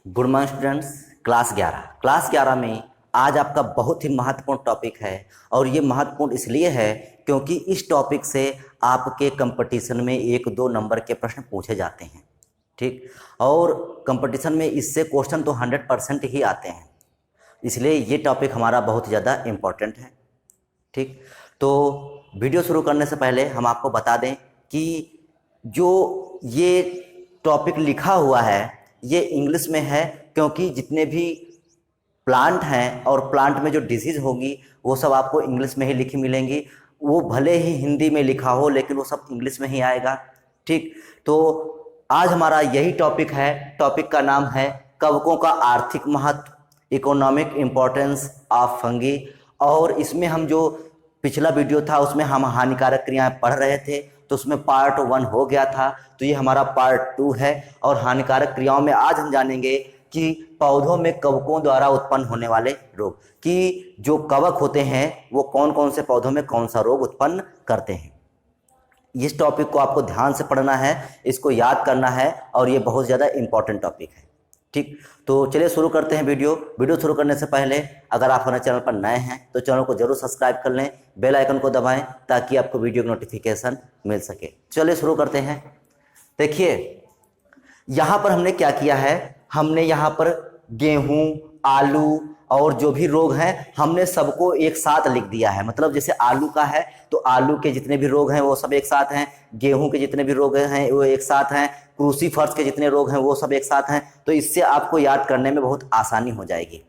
Good morning students. Class 11 में आज आपका बहुत ही महत्वपूर्ण टॉपिक है और ये महत्वपूर्ण इसलिए है क्योंकि इस टॉपिक से आपके कंपटीशन में 1-2 नंबर के प्रश्न पूछे जाते हैं। ठीक, और कंपटीशन में इससे क्वेश्चन तो 100% ही आते हैं, इसलिए ये टॉपिक हमारा बहुत ज़्यादा इम्पोर्टेंट है। ठीक, तो वीडियो शुरू करने से पहले हम आपको बता दें कि जो ये टॉपिक लिखा हुआ है ये इंग्लिश में है, क्योंकि जितने भी प्लांट हैं और प्लांट में जो डिजीज़ होगी वो सब आपको इंग्लिश में ही लिखी मिलेंगी। वो भले ही हिंदी में लिखा हो लेकिन वो सब इंग्लिश में ही आएगा। ठीक, तो आज हमारा यही टॉपिक है। टॉपिक का नाम है कवकों का आर्थिक महत्व, इकोनॉमिक इम्पोर्टेंस ऑफ फंगी। और इसमें हम जो पिछला वीडियो था उसमें हम हानिकारक क्रियाएं पढ़ रहे थे, तो उसमें पार्ट 1 हो गया था, तो ये हमारा पार्ट 2 है। और हानिकारक क्रियाओं में आज हम जानेंगे कि पौधों में कवकों द्वारा उत्पन्न होने वाले रोग, कि जो कवक होते हैं वो कौन कौन से पौधों में कौन सा रोग उत्पन्न करते हैं। इस टॉपिक को आपको ध्यान से पढ़ना है, इसको याद करना है और ये बहुत ज़्यादा इम्पॉर्टेंट टॉपिक है। ठीक, तो चलिए शुरू करते हैं वीडियो शुरू करने से पहले अगर आप हमारे चैनल पर नए हैं तो चैनल को जरूर सब्सक्राइब कर लें, बेल आइकन को दबाएं ताकि आपको वीडियो की नोटिफिकेशन मिल सके। चलिए शुरू करते हैं। देखिए यहाँ पर हमने क्या किया है, हमने यहाँ पर गेहूँ, आलू और जो भी रोग हैं हमने सबको एक साथ लिख दिया है। मतलब जैसे आलू का है तो आलू के जितने भी रोग हैं वो सब एक साथ हैं, गेहूं के जितने भी रोग हैं वो एक साथ हैं, क्रूसीफर्स के जितने रोग हैं वो सब एक साथ हैं। तो इससे आपको याद करने में बहुत आसानी हो जाएगी।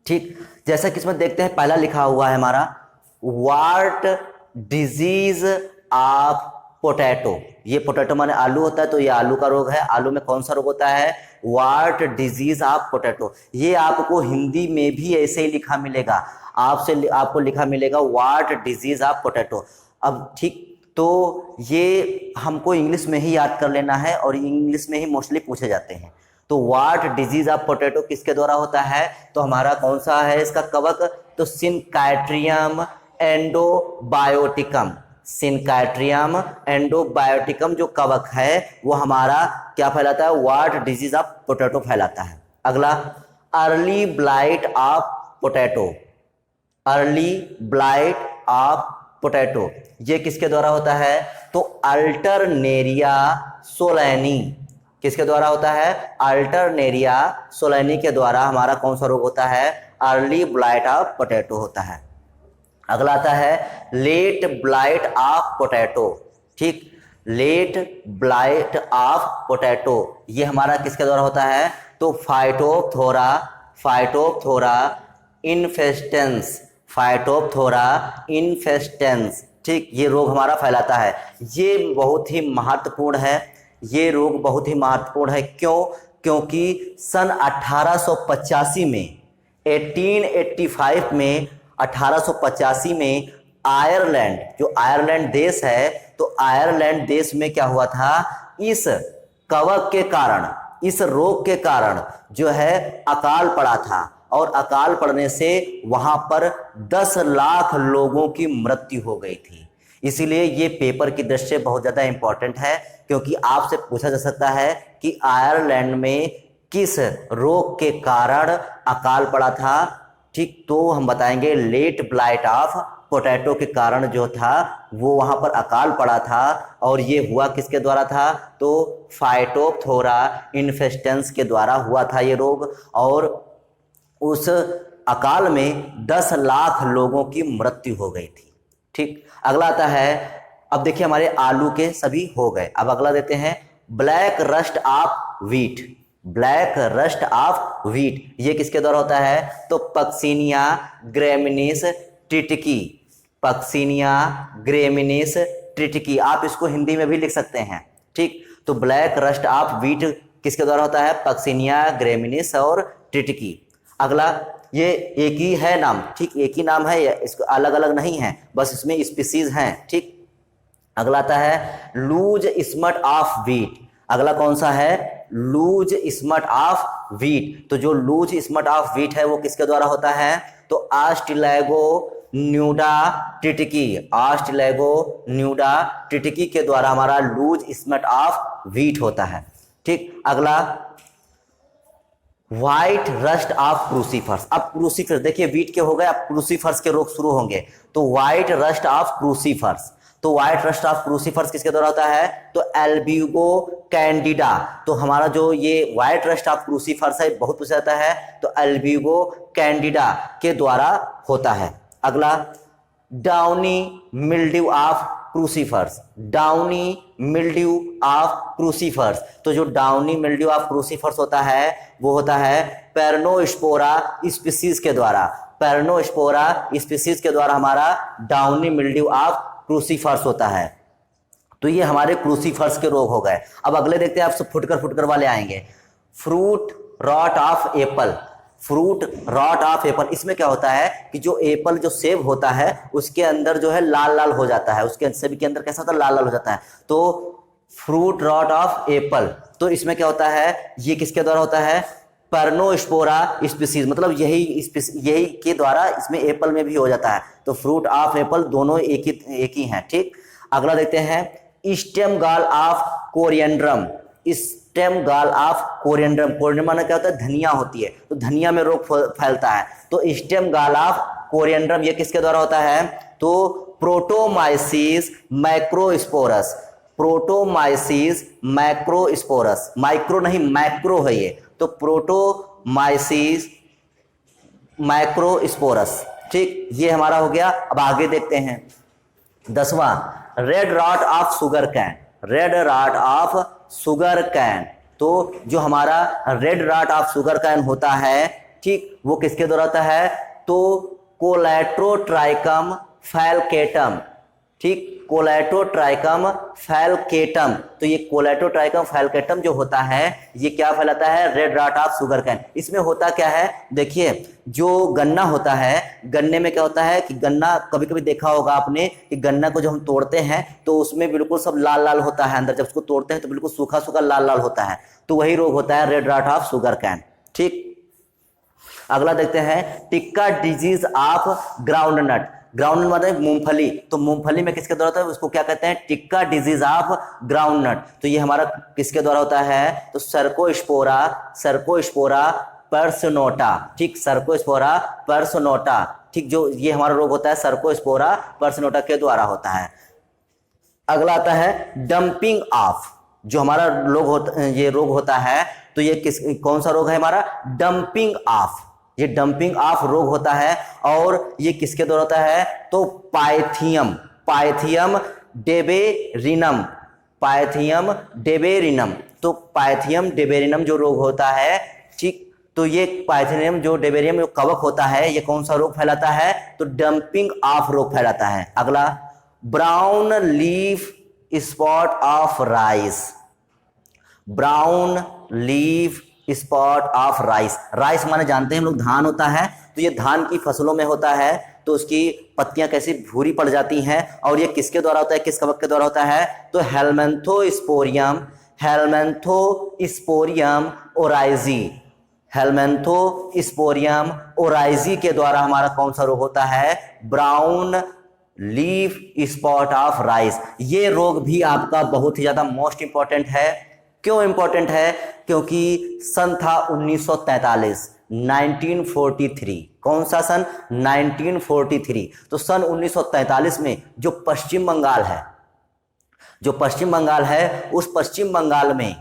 ठीक, जैसा कि इसमें देखते हैं पहला लिखा हुआ है हमारा व्हाट डिजीज ऑफ पोटैटो। ये पोटैटो माने आलू होता है, तो ये आलू का रोग है। आलू में कौन सा रोग होता है? What disease of potato. ये आपको हिंदी में भी ऐसे ही लिखा मिलेगा, आपको लिखा मिलेगा व्हाट डिजीज ऑफ पोटैटो। अब ठीक, तो ये हमको इंग्लिश में ही याद कर लेना है और इंग्लिश में ही मोस्टली पूछे जाते हैं। तो व्हाट डिजीज ऑफ पोटैटो किसके द्वारा होता है? तो हमारा कौन सा है इसका कवक? तो सिनकाइट्रियम एंडोबायोटिकम। सिनकाइट्रियम एंडोबायोटिकम जो कवक है वो हमारा क्या फैलाता है? व्हाट डिजीज ऑफ पोटैटो फैलाता है। अगला early blight of potato. Early blight of potato ये किसके द्वारा होता है? तो अल्टरनेरिया सोलैनी। किसके द्वारा होता है? अल्टरनेरिया सोलैनी के द्वारा हमारा कौन सा रोग होता है? अर्ली ब्लाइट ऑफ पोटैटो होता है। अगला आता है लेट ब्लाइट ऑफ पोटैटो। ठीक, लेट ब्लाइट ऑफ पोटैटो ये हमारा किसके द्वारा होता है? तो फाइटोप्थोरा इन्फेस्टेंस। फाइटोप्थोरा इन्फेस्टेंस, ठीक, ये रोग हमारा फैलाता है। ये बहुत ही महत्वपूर्ण है, ये रोग बहुत ही महत्वपूर्ण है। क्यों? क्योंकि सन 1885 में 1885 में 1885 में आयरलैंड, जो आयरलैंड देश है, तो आयरलैंड देश में क्या हुआ था? इस कवक के कारण, इस रोग के कारण जो है अकाल पड़ा था, और अकाल पड़ने से वहां पर 10 लाख लोगों की मृत्यु हो गई थी। इसीलिए ये पेपर की दृष्टि से बहुत ज़्यादा इंपॉर्टेंट है, क्योंकि आपसे पूछा जा सकता है कि आयरलैंड में किस रोग के कारण अकाल पड़ा था। ठीक, तो हम बताएंगे लेट ब्लाइट ऑफ पोटैटो के कारण जो था वो वहां पर अकाल पड़ा था, और ये हुआ किसके द्वारा था? तो फाइटोप्थोरा इन्फेस्टेंस के द्वारा हुआ था ये रोग, और उस अकाल में 10 लाख लोगों की मृत्यु हो गई थी। ठीक, अगला आता है, अब देखिए हमारे आलू के सभी हो गए। अब अगला देते हैं black rust of wheat. Black rust of wheat ये किसके द्वारा होता है? तो पक्सिनिया ग्रेमिनिस ट्रिटिकी। पक्सिनिया ग्रेमिनिस ट्रिटिकी, आप इसको हिंदी में भी लिख सकते हैं। ठीक, तो ब्लैक रस्ट ऑफ व्हीट किसके द्वारा होता है? पक्सिनिया ग्रेमिनिस और ट्रिटिकी। अगला, ये एक ही है नाम, ठीक, एक ही नाम है, इसको अलग अलग नहीं है, बस इसमें स्पीसीज हैं। ठीक, अगला आता है लूज स्मट ऑफ व्हीट। अगला कौन सा है? Loose smut of wheat. तो जो लूज स्मट ऑफ व्हीट है वो किसके द्वारा होता है? तो आस्टिलैगो न्यूडा ट्रिटिकी। आस्टिलैगो न्यूडा ट्रिटिकी के द्वारा हमारा लूज स्मट ऑफ व्हीट होता है। ठीक, अगला व्हाइट रस्ट ऑफ क्रूसीफर्स। अब क्रूसीफर्स देखिए, वीट के हो गए, अब क्रूसीफर्स के रोग शुरू होंगे। तो व्हाइट रस्ट ऑफ क्रूसीफर्स, तो व्हाइट रस्ट ऑफ क्रूसीफर्स किसके द्वारा होता है? तो एल्ब्यूगो कैंडिडा। तो हमारा जो ये व्हाइट रस्ट ऑफ क्रूसीफर्स है बहुत पूछा जाता है, तो एल्ब्यूगो कैंडिडा के द्वारा होता है। अगला, downy mildew of crucifers, downy mildew of crucifers. तो जो डाउनी मिल्ड्यू ऑफ क्रूसीफर्स होता है वो होता है पेर्नोस्पोरा स्पीसीज के द्वारा, पेर्नोस्पोरा स्पीसीज के द्वारा हमारा डाउनी मिल्ड्यू ऑफ क्रूसीफर्स होता है। तो ये हमारे क्रूसीफर्स के रोग हो गए। अब अगले देखते हैं, आपसे फुटकर वाले आएंगे। Fruit rot of apple, fruit rot of apple, इसमें क्या होता है कि जो एप्पल जो सेब होता है उसके अंदर जो है लाल लाल हो जाता है, उसके सेब के अंदर कैसा होता है? लाल लाल हो जाता है। तो फ्रूट रॉट ऑफ एप्पल, तो इसमें क्या होता है? ये किसके द्वारा होता है? पेर्नोस्पोरा स्पीसीज, मतलब यही के द्वारा इसमें एप्पल में भी हो जाता है। तो फ्रूट ऑफ एप्पल दोनों एक ही हैं। ठीक, अगला देखते हैं स्टेम गाल ऑफ कोरिएंड्रम, स्टेम गाल ऑफ कोरिएंड्रम। कोरिएंड्रम माने क्या होता है? धनिया होती है, तो धनिया में रोग फैलता है। तो स्टेम गाल ऑफ कोरिएंड्रम ये किसके द्वारा होता है? तो प्रोटोमाइसिस मैक्रोस्पोरस, प्रोटोमाइसिस मैक्रोस्पोरस, माइक्रो नहीं मैक्रो है ये, तो प्रोटोमाइसिस मैक्रोस्पोरस। ठीक, ये हमारा हो गया। अब आगे देखते हैं 10वां, red rot of sugar cane, red rot of sugar cane. तो जो हमारा red rot of sugar cane होता है, ठीक, वो किसके द्वारा होता है? तो कोलेट्रोट्राइकम फैलकेटम, ठीक, कोलेट्रोट्राइकम फैलकेटम। तो ये कोलेट्रोट्राइकम फैलकेटम जो होता है ये क्या फैलाता है? Red rot of sugar cane. इसमें होता क्या है? देखिए, जो गन्ना होता है, गन्ने में क्या होता है कि गन्ना कभी कभी देखा होगा आपने कि गन्ना को जब हम तोड़ते हैं तो उसमें बिल्कुल सब लाल लाल होता है अंदर, जब उसको तोड़ते हैं तो बिल्कुल सूखा सूखा लाल लाल होता है। तो वही रोग होता है red rot of sugar cane. ठीक, अगला देखते हैं tikka disease of groundnut, groundnut मतलब मूंगफली। तो मूंगफली में किसके द्वारा होता है? उसको क्या कहते हैं? Tikka disease of groundnut. तो ये हमारा किसके द्वारा होता है? तो सर्कोस्पोरा, सर्कोस्पोरा पर्सनोटा, ठीक, सर्कोस्पोरा पर्सनोटा, ठीक, जो ये हमारा रोग होता है सर्कोस्पोरा पर्सनोटा के द्वारा होता है। अगला आता है डंपिंग ऑफ, जो हमारा ये रोग होता है, तो ये कौन सा रोग है हमारा? डंपिंग ऑफ, ये डंपिंग ऑफ रोग होता है। और ये किसके द्वारा होता है? तो पाइथियम, पाइथियम डेबेरिनम, पाइथियम डेबेरिनम। तो पाइथियम डेबेरिनम जो रोग होता है, ठीक, तो ये पाइथियम जो डेबेरियम जो कवक होता है ये कौन सा रोग फैलाता है? तो डंपिंग ऑफ रोग फैलाता है। अगला, brown leaf spot of rice, brown leaf spot of rice. Rice माने जानते हैं हम लोग धान होता है, तो ये धान की फसलों में होता है, तो उसकी पत्तियां कैसी भूरी पड़ जाती हैं। और ये किसके द्वारा होता है? किस कवक के द्वारा होता है? तो हेलमेंथोस्पोरियम, हेलमेंथोस्पोरियम ओराइजी, हेलमेंथोस्पोरियम ओराइजी के द्वारा हमारा कौन सा रोग होता है? Brown leaf spot of rice. ये रोग भी आपका बहुत ही ज्यादा मोस्ट इंपॉर्टेंट है। क्यों इंपॉर्टेंट है? क्योंकि सन था 1943, 1943। कौन सा सन? 1943। तो सन 1943 में जो पश्चिम बंगाल है, जो पश्चिम बंगाल है, उस पश्चिम बंगाल में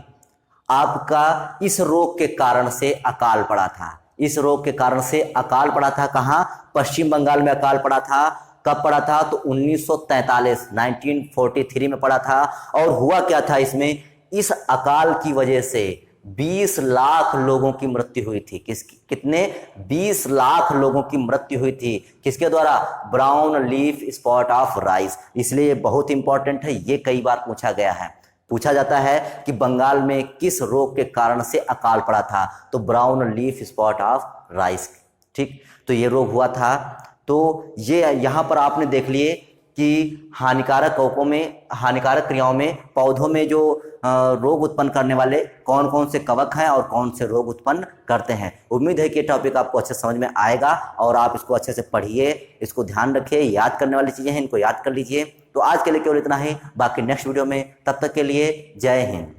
आपका इस रोग के कारण से अकाल पड़ा था, इस रोग के कारण से अकाल पड़ा था। कहां? पश्चिम बंगाल में अकाल पड़ा था। कब पड़ा था? तो 1943, 1943 में पड़ा था। और हुआ क्या था इसमें? इस अकाल की वजह से 20 लाख लोगों की मृत्यु हुई थी। कितने? 20 लाख लोगों की मृत्यु हुई थी। किसके द्वारा? Brown leaf spot of rice. इसलिए ये बहुत इंपॉर्टेंट है, ये कई बार पूछा गया है। पूछा जाता है कि बंगाल में किस रोग के कारण से अकाल पड़ा था? तो brown leaf spot of rice. ठीक, तो ये रोग हुआ था। तो ये यहाँ पर आपने देख लिए कि हानिकारक कवकों में, हानिकारक क्रियाओं में, पौधों में जो रोग उत्पन्न करने वाले कौन कौन से कवक हैं और कौन से रोग उत्पन्न करते हैं। उम्मीद है कि ये टॉपिक आपको अच्छे समझ में आएगा और आप इसको अच्छे से पढ़िए, इसको ध्यान रखिए। याद करने वाली चीज़ें हैं, इनको याद कर लीजिए। तो आज के लिए केवल इतना ही, बाकी नेक्स्ट वीडियो में, तब तक के लिए जय हिंद।